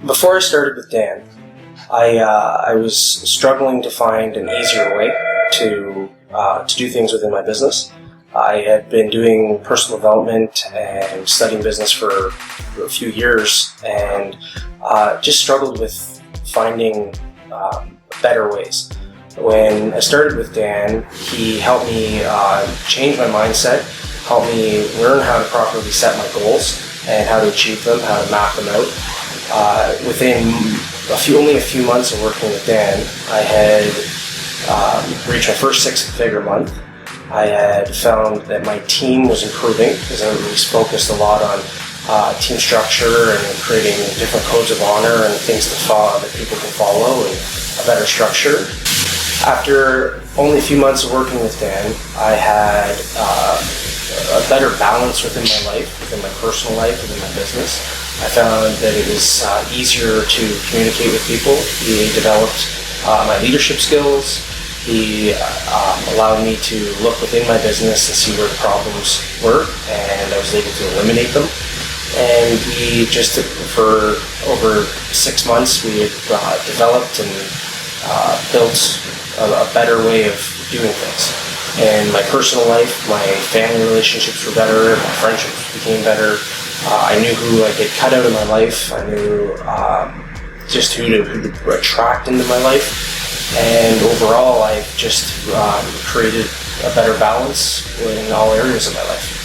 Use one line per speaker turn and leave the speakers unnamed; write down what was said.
Before I started with Dan, I was struggling to find an easier way to do things within my business. I had been doing personal development and studying business for a few years, and just struggled with finding better ways. When I started with Dan, he helped me change my mindset, helped me learn how to properly set my goals and how to achieve them, how to map them out. Within only a few months of working with Dan, I had reached my first six-figure month. I had found that my team was improving because I was focused a lot on team structure and creating different codes of honor and things that people can follow and a better structure. After only a few months of working with Dan, I had a better balance within my life, within my personal life, within my business. I found that it was easier to communicate with people. He developed my leadership skills. He allowed me to look within my business and see where the problems were, and I was able to eliminate them. And we just, for over 6 months, we had developed and built a better way of doing things. In my personal life, my family relationships were better, my friendships became better. I knew who I could cut out of my life. I knew just who to attract into my life. And overall, I've just created a better balance in all areas of my life.